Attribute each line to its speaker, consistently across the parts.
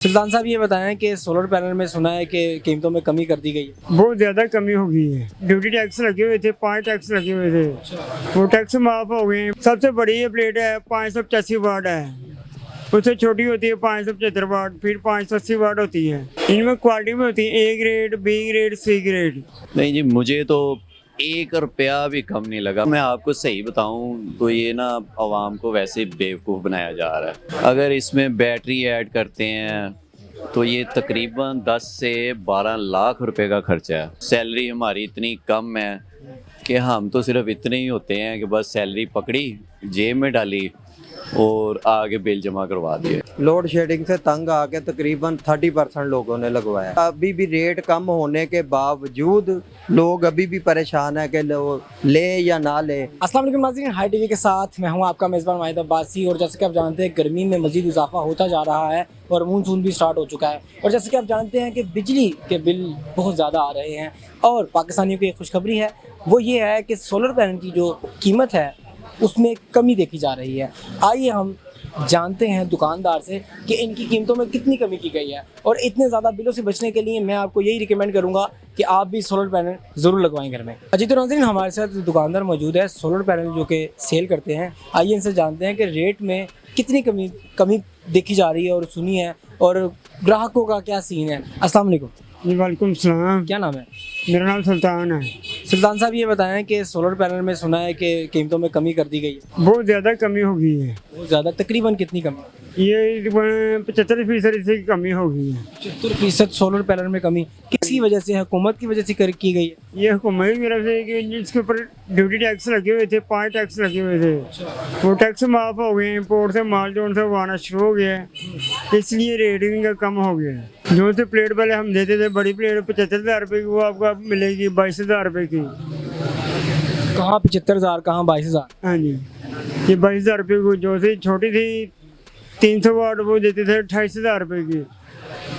Speaker 1: सुल्तान साहब ये बताएं कि सोलर पैनल में सुना है कि कीमतों में कमी कर दी गई है।
Speaker 2: बहुत ज़्यादा कमी हो गई है। ड्यूटी टैक्स लगे हुए थे, 5 टैक्स लगे हुए थे, वो टैक्स माफ हो गए हैं। सबसे बड़ी ये प्लेट है 585 वाट है, उससे छोटी होती है 575 वाट, फिर 580 वाट होती है। इनमें क्वालिटी में होती है A grade, B grade, C grade.
Speaker 3: नहीं जी, मुझे तो 1 रुपया भी कम नहीं लगा। मैं आपको सही बताऊं तो ये ना आवाम को वैसे बेवकूफ़ बनाया जा रहा है। अगर इसमें बैटरी ऐड करते हैं तो ये तकरीबन 10 से 12 लाख रुपए का खर्चा है। सैलरी हमारी इतनी कम है कि हम तो सिर्फ इतने ही होते हैं कि बस सैलरी पकड़ी, जेब में डाली और आगे बिल जमा करवा दिए।
Speaker 4: लोड शेडिंग से तंग आके तकरीबन 30% लोगों ने लगवाया। अभी भी रेट कम होने के बावजूद लोग अभी भी परेशान है कि ले या ना ले।
Speaker 1: अस्सलाम वालेकुम नाज़रीन, हाई टीवी के साथ मैं हूं आपका मेज़बान वाहिद अब्बासी। और जैसे कि आप जानते हैं गर्मी में मज़ीद इजाफा होता जा रहा है और मानसून भी स्टार्ट हो चुका है। और जैसे कि आप जानते हैं कि बिजली के बिल बहुत ज़्यादा आ रहे हैं और पाकिस्तानियों की एक खुशखबरी है, वो ये है कि सोलर पैनल की जो कीमत है उसमें कमी देखी जा रही है। आइए हम जानते हैं दुकानदार से कि इनकी कीमतों में कितनी कमी की गई है। और इतने ज़्यादा बिलों से बचने के लिए मैं आपको यही रिकमेंड करूंगा कि आप भी सोलर पैनल ज़रूर लगवाएं घर में। जी तो नाज़रीन, हमारे साथ दुकानदार मौजूद है सोलर पैनल जो कि सेल करते हैं। आइए इनसे जानते हैं कि रेट में कितनी कमी देखी जा रही है और सुनी है और ग्राहकों का क्या सीन है। अस्सलाम वालेकुम।
Speaker 2: जी वालेकुम सलाम।
Speaker 1: क्या नाम है?
Speaker 2: मेरा नाम सुल्तान है।
Speaker 1: सुल्तान साहब ये बताएं कि सोलर पैनल में सुना है कि कीमतों में कमी कर दी गई है।
Speaker 2: बहुत ज़्यादा कमी हो गई है।
Speaker 1: बहुत ज़्यादा, तकरीबन कितनी कमी?
Speaker 2: ये 75% से कमी हो गई है।
Speaker 1: 75% सोलर पैनल में कमी किसकी वजह से है? हुकूमत की वजह से की गई है?
Speaker 2: ये हुकूमत की तरफ से कि जिसके ऊपर ड्यूटी टैक्स लगे हुए थे, 5 टैक्स लगे हुए थे, वो टैक्स माफ हो गए। इंपोर्ट से माल जो उनसे आना शुरू हो गया है, इसलिए रेट इनका कम हो गया है। जो से प्लेट पहले हम देते थे, बड़ी प्लेट 75,000 रुपये की, वो आपको अब मिलेगी 22,000 रुपये की।
Speaker 1: कहाँ 75,000, कहाँ 22,000?
Speaker 2: हाँ जी, ये 22,000 रुपये को। जो से छोटी थी 300 वाट, वो देते थे 28,000 रुपये की,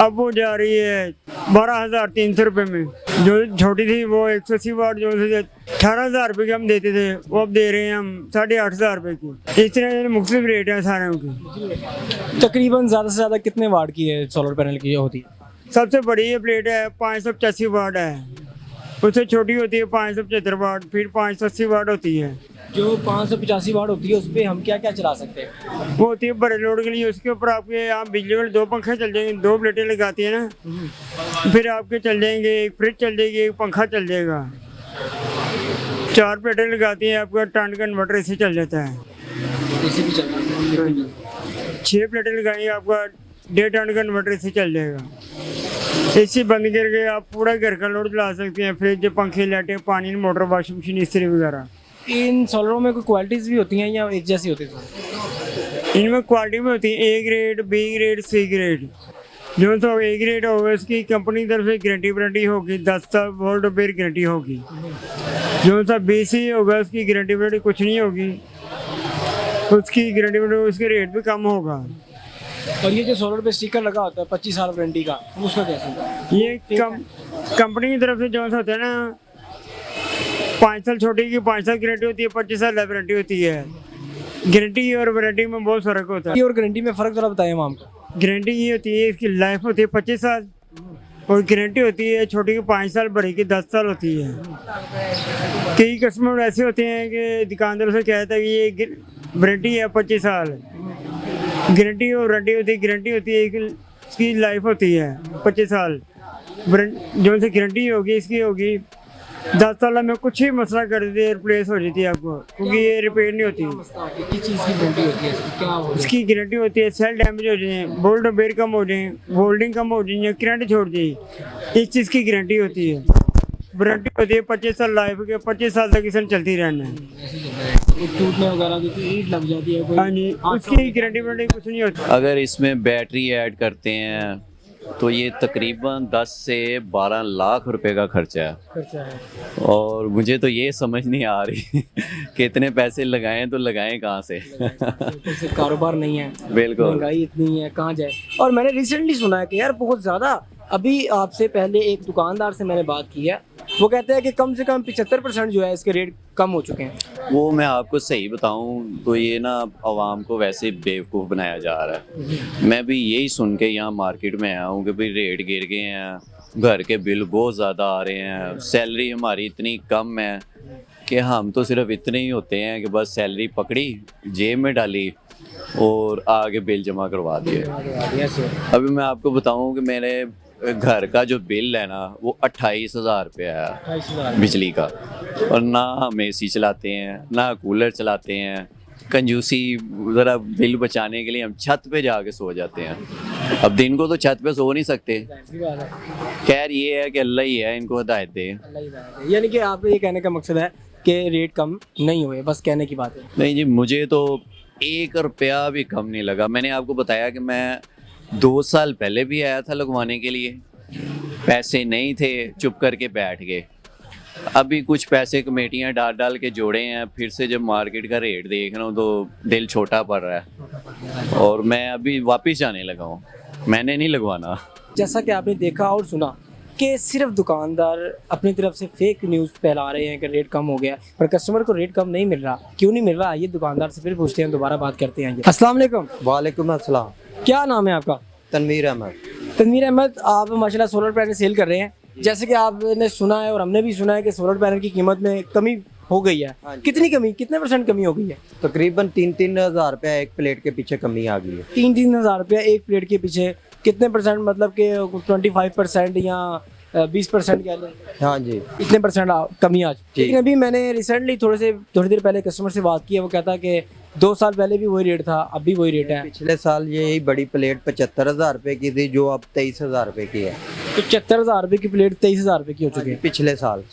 Speaker 2: अब वो जा रही है 12,300 रुपये में। जो छोटी थी वो 180 वाट जो से 18,000 रुपये की हम देते थे, वो अब दे रहे हैं हम 8,500 रुपये की। इस तरह मुख्तलिफ रेट है सारे की।
Speaker 1: तकरीबन ज़्यादा से ज़्यादा कितने वाट की है सोलर पैनल की होती है?
Speaker 2: सबसे बड़ी ये प्लेट है 585 वाट है, उससे छोटी होती है 575 वाट, फिर 580 वाट होती है।
Speaker 1: जो 585 वाट होती है उस पर हम क्या क्या चला सकते हैं?
Speaker 2: वो होती है बड़े लोड के लिए। उसके ऊपर आपके यहाँ बिजली वाले 2 पंखे चल जाएंगे, 2 प्लेटें लगाती है ना, फिर आपके चल जाएंगे, एक फ्रिज चल जाएगी, एक पंखा चल जाएगा। 4 प्लेटें लगाती हैं, आपका टर्न कन्वर्टर से चल जाता है। 6 प्लेटें लगाएंगे, आपका 1.5 टर्न कन्वर्टर से चल जाएगा। एसी बंद करके आप पूरा घर का लोड चला सकते हैं, फ्रिज, पंखे, लाइटें, पानी, मोटर, वॉशिंग मशीन, इस्त्री वगैरह।
Speaker 1: इन सोलरों में कोई क्वालिटीज़ भी होती हैं या एक जैसी होती है?
Speaker 2: इनमें क्वालिटी में होती है A grade, B grade, C grade. जो तो A ग्रेड होगा उसकी कंपनी की तरफ से गारंटी होगी, 10 साल वोल्ट बेर गारंटी होगी। जो सा BC होगा उसकी गारंटी कुछ नहीं होगी, उसकी गारंटी उसके रेट भी कम होगा।
Speaker 1: और ये जो सोलर पे स्टिकर लगा होता है 25 साल वारंटी का, उसका कैसे होता है?
Speaker 2: ये कंपनी की तरफ से जो सा होता है ना, 5 साल छोटी की 5 साल गारंटी होती है, 25 साल वारंटी होती है। गारंटी और वारंटी में बहुत फर्क होता है।
Speaker 1: और गारंटी में फ़र्क ज़रा बताएं हम आपको।
Speaker 2: गारंटी ये होती है, इसकी लाइफ होती है 25 साल और गारंटी होती है छोटी की 5 साल, बड़ी की 10 साल होती है। कई कस्टमर ऐसे होते हैं कि दुकानदार से कहता है कि ये वारंटी है 25 साल, गारंटी और वारंटी होती है। गारंटी होती है इसकी लाइफ होती है 25 साल, जो से गारंटी होगी इसकी होगी 10 साल में कुछ ही मसला कर देती है, रिप्लेस हो जाती है आपको, क्योंकि ये रिपेयर नहीं होती।
Speaker 1: किस चीज़ की गारंटी होती है इसकी? क्या हो?
Speaker 2: इसकी गारंटी होती है सेल डैमेज हो जाए, बोल्ट बेर कम हो जाए, होल्डिंग कम हो जाए, करंट छोड़ जाए, इस चीज़ की गारंटी होती है। वारंटी होती है 25 साल लाइफ के, 25 साल तक इसे चलती रहना है।
Speaker 1: टूटने वगैरह की ईट लग जाती है कोई?
Speaker 2: हाँ जी, उसकी गारंटी वारंटी कुछ नहीं होती।
Speaker 3: अगर इसमें बैटरी ऐड करते हैं तो ये तकरीबन 10 से 12 लाख रुपए का खर्चा है। और मुझे तो ये समझ नहीं आ रही कि इतने पैसे लगाएं तो लगाएं कहाँ से।
Speaker 1: कारोबार नहीं है,
Speaker 3: बिल्कुल,
Speaker 1: महंगाई इतनी है, कहाँ जाए। और मैंने रिसेंटली सुना है कि यार बहुत ज़्यादा, अभी आपसे पहले एक दुकानदार से मैंने बात की है, वो कहते हैं कि कम से कम 75% जो है इसके रेट कम हो चुके हैं?
Speaker 3: वो मैं आपको सही बताऊं तो ये ना आवाम को वैसे बेवकूफ़ बनाया जा रहा है। मैं भी यही सुन के यहाँ मार्केट में आया हूँ कि भाई रेट गिर गए हैं, घर के बिल बहुत ज़्यादा आ रहे हैं, सैलरी हमारी इतनी कम है कि हम तो सिर्फ इतने ही होते हैं कि बस सैलरी पकड़ी, जेब में डाली और आगे बिल जमा करवा दिए। अभी मैं आपको बताऊं कि मेरे घर का जो बिल है ना वो 28,000 रुपया है बिजली का, और ना हम एसी चलाते हैं ना कूलर चलाते हैं। कंजूसी ज़रा बिल बचाने के लिए हम छत पे जाके सो जाते हैं। अब दिन को तो छत पे सो नहीं सकते। खैर ये है कि अल्लाह ही है, इनको हिदायत दे।
Speaker 1: यानी कि आप ये कहने का मकसद है कि रेट कम नहीं हुए, बस कहने की बात है।
Speaker 3: नहीं जी, मुझे तो 1 रुपया भी कम नहीं लगा। मैंने आपको बताया कि मैं 2 साल पहले भी आया था लगवाने के लिए, पैसे नहीं थे, चुप करके बैठ गए। अभी कुछ पैसे कमेटियां डाल डाल के जोड़े हैं, फिर से जब मार्केट का रेट देख रहा हूँ तो दिल छोटा पड़ रहा है और मैं अभी वापस जाने लगा हूँ। मैंने नहीं लगवाना।
Speaker 1: जैसा कि आपने देखा और सुना कि सिर्फ दुकानदार अपनी तरफ से फेक न्यूज़ फैला रहे हैं कि रेट कम हो गया, पर कस्टमर को रेट कम नहीं मिल रहा। क्यों नहीं मिल रहा, ये दुकानदार से फिर पूछते हैं, दोबारा बात करते हैं। अस्सलाम वालेकुम।
Speaker 4: वालेकुम अस्सलाम।
Speaker 1: क्या नाम है आपका?
Speaker 4: तनवीर अहमद।
Speaker 1: तनवीर अहमद, आप माशाल्लाह सोलर पैनल सेल कर रहे हैं। जैसे कि आपने सुना है और हमने भी सुना है कि सोलर पैनल की कीमत में कमी हो गई है।
Speaker 4: हाँ जी।
Speaker 1: कितनी कमी, कितने परसेंट कमी हो गई है?
Speaker 4: तकरीबन 3-3 हज़ार रुपया एक प्लेट के पीछे कमी आ गई है।
Speaker 1: 3-3 हज़ार रुपया एक प्लेट के पीछे। कितने परसेंट, मतलब कि 25% या 20% कह लें,
Speaker 4: हाँ जी।
Speaker 1: इतने परसेंट कमी आज।
Speaker 4: जी।
Speaker 1: लेकिन अभी मैंने रिसेंटली थोड़ी देर पहले कस्टमर से बात की है, वो कहता है कि 2 साल पहले भी वही रेट था, अब भी वही रेट है।
Speaker 4: पिछले साल यही बड़ी प्लेट 75,000 रुपये की थी, जो अब 23,000 रुपये की है।
Speaker 1: तो 75,000 रुपये की प्लेट 23,000 रुपये की हो चुकी है।
Speaker 4: पिछले साल।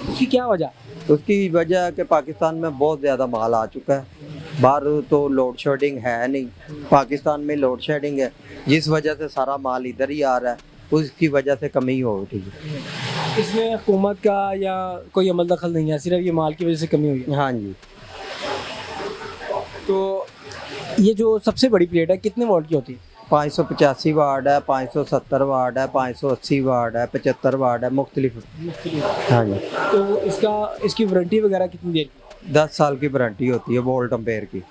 Speaker 1: उसकी क्या वजह?
Speaker 4: उसकी वजह कि पाकिस्तान में बहुत ज़्यादा माल आ चुका है। बाहर तो लोड शेडिंग है नहीं, पाकिस्तान में लोड शेडिंग है, जिस वजह से सारा माल इधर ही आ रहा है, उसकी वजह से कमी हो रही है।
Speaker 1: इसमें हुकूमत का या कोई अमल दखल नहीं है, सिर्फ ये माल की वजह से कमी हुई है।
Speaker 4: हाँ जी।
Speaker 1: तो ये जो सबसे बड़ी प्लेट है कितने वोल्ट की होती है?
Speaker 4: 585 वाट है, 570 वाट है, 580 वाट है, 75 वाट है, मुख्तलिफ। हाँ जी।
Speaker 1: तो इसकी वारंटी वगैरह कितनी देर की?
Speaker 4: 10 साल की वारंटी होती है वोल्ट एम्पेयर की।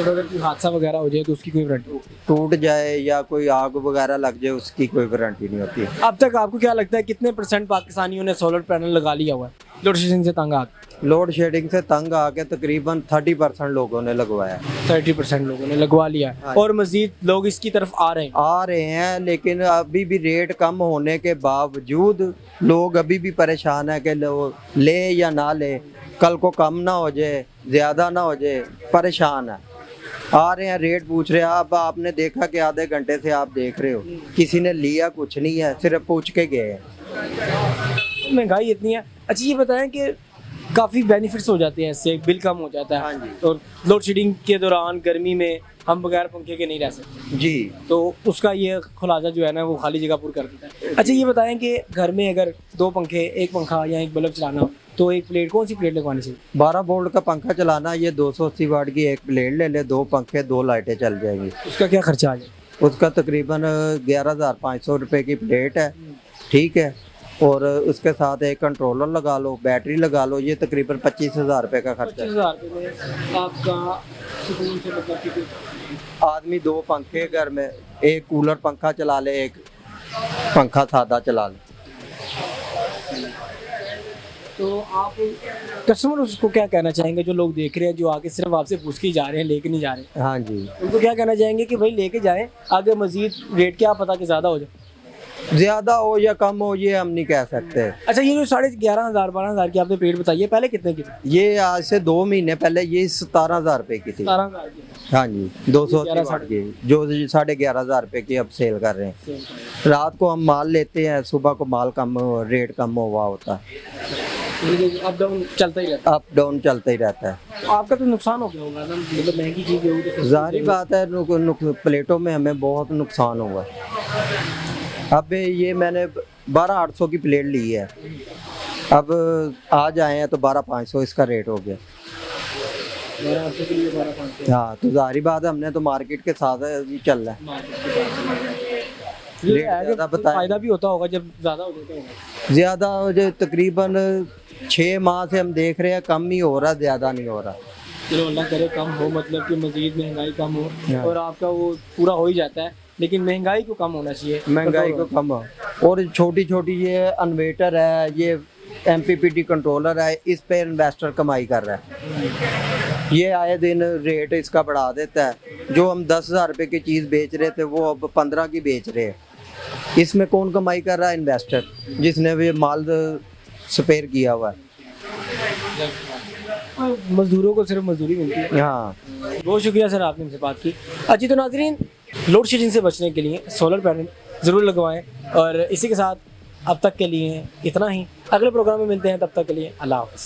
Speaker 1: और अगर कोई हादसा वगैरह हो जाए तो उसकी कोई वारंटी?
Speaker 4: टूट जाए या कोई आग वगैरह लग जाए, उसकी कोई वारंटी नहीं होती है।
Speaker 1: अब तक आपको क्या लगता है कितने % पाकिस्तानियों ने सोलर पैनल लगा लिया हुआ है लोड शेडिंग से तंग आके?
Speaker 4: लोड शेडिंग से तंग आके तकरीबन 30% लोगों ने लगवाया।
Speaker 1: 30% लोगों ने लगवा लिया है
Speaker 4: हाँ।
Speaker 1: और मजीद लोग इसकी तरफ आ रहे हैं।
Speaker 4: लेकिन अभी भी रेट कम होने के बावजूद लोग अभी भी परेशान है कि ले या ना ले, कल को कम ना हो जाए, ज़्यादा ना हो जाए, परेशान है। आ रहे हैं, रेट पूछ रहे हैं। अब आपने देखा कि आधे घंटे से आप देख रहे हो, किसी ने लिया कुछ नहीं है, सिर्फ पूछ के गए हैं।
Speaker 1: महंगाई इतनी है। अच्छा ये बताएं कि काफ़ी बेनिफिट्स हो जाते हैं इससे, बिल कम हो जाता है।
Speaker 4: हाँ जी।
Speaker 1: और लोड शेडिंग के दौरान गर्मी में हम बगैर पंखे के नहीं रह सकते,
Speaker 4: जी।
Speaker 1: तो उसका ये खुलासा जो है ना वो खाली जगह पूरी कर देता है। अच्छा ये बताएं कि घर में अगर 2 पंखे, 1 पंखा या 1 बल्ब चलाना हो तो एक प्लेट, कौन सी प्लेट लगवानी चाहिए?
Speaker 4: 12 वोल्ट का पंखा चलाना, ये 280 वाट की एक प्लेट ले ले, 2 पंखे 2 लाइटें चल जाएंगी।
Speaker 1: उसका क्या खर्चा आ जाए?
Speaker 4: उसका तकरीबन 11,500 रुपये की प्लेट है, ठीक है। और उसके साथ एक कंट्रोलर लगा लो, बैटरी लगा लो, ये तकरीबन 25,000 रुपये का खर्चा है।
Speaker 1: 25,000 रुपये में आपका सुकून से, मतलब कि
Speaker 4: आदमी 2 पंखे घर में, एक कूलर पंखा चला ले, एक पंखा सादा चला ले।
Speaker 1: तो आप कस्टमर उसको क्या कहना चाहेंगे जो लोग देख रहे हैं, जो आके सिर्फ आपसे पूछ के ही जा रहे हैं, लेके नहीं जा रहे?
Speaker 4: हाँ जी।
Speaker 1: उनको क्या कहना चाहेंगे कि भाई लेके जाएं, आगे मजीद रेट क्या पता कि ज़्यादा हो जाए?
Speaker 4: ज़्यादा हो या कम हो ये हम नहीं कह सकते।
Speaker 1: अच्छा ये जो 11,500 12,000 की आपने प्लेट बताई है, पहले कितने की थी?
Speaker 4: ये आज से 2 महीने पहले ये 17,000 रुपये की थी।
Speaker 1: 17,000 की।
Speaker 4: हाँ जी, 280 वाट की, जो 11,500 रुपये की अब सेल कर रहे हैं। रात को हम माल लेते हैं, सुबह को माल कम, रेट कम हुआ होता है।
Speaker 1: अप डाउन चलता ही रहता
Speaker 4: अप डाउन चलता ही रहता है।
Speaker 1: है। तो आपका तो नुकसान हो गया होगा ना, मतलब महंगी चीज़ होगी तो
Speaker 4: जाहिर बात है, प्लेटों में हमें बहुत नुकसान हुआ है। अब ये मैंने 12,800 की प्लेट ली है, अब आज आए हैं तो 12,500 इसका रेट हो गया।
Speaker 1: 12,800 के लिए 12,500।
Speaker 4: हाँ, तो जाहिर बात है, हमने तो मार्केट के साथ ही चल रहा है।
Speaker 1: ये
Speaker 4: रेट
Speaker 1: है कि
Speaker 4: ज़्यादा बताएं।
Speaker 1: फायदा भी होता होगा जब ज़्यादा हो जाता होगा।
Speaker 4: ज़्यादा हो जाए, तकरीबन 6 माह से हम देख रहे हैं कम ही हो रहा, ज़्यादा नहीं हो रहा।
Speaker 1: चलो अल्लाह करे कम हो, मतलब कि मजीद महंगाई कम हो
Speaker 4: हाँ।
Speaker 1: और आपका वो पूरा हो ही जाता है, लेकिन महंगाई को कम होना चाहिए।
Speaker 4: महंगाई को कम हो। और छोटी छोटी ये इन्वर्टर है, ये MPPT कंट्रोलर है, इस पे इन्वेस्टर कमाई कर रहा है। ये आए दिन रेट इसका बढ़ा देता है। जो हम 10,000 रुपये की चीज़ बेच रहे थे वो अब 15 की बेच रहे हैं। इसमें कौन कमाई कर रहा है? इन्वेस्टर, जिसने भी माल स्पेयर किया हुआ है।
Speaker 1: मजदूरों को सिर्फ मजदूरी मिलती है।
Speaker 4: हाँ,
Speaker 1: बहुत शुक्रिया सर, आपने हमसे बात की। अच्छी, तो नाजरीन, लोड शेडिंग से बचने के लिए सोलर पैनल ज़रूर लगवाएं। और इसी के साथ अब तक के लिए इतना ही। अगले प्रोग्राम में मिलते हैं, तब तक के लिए अल्लाह हाफ़िज़।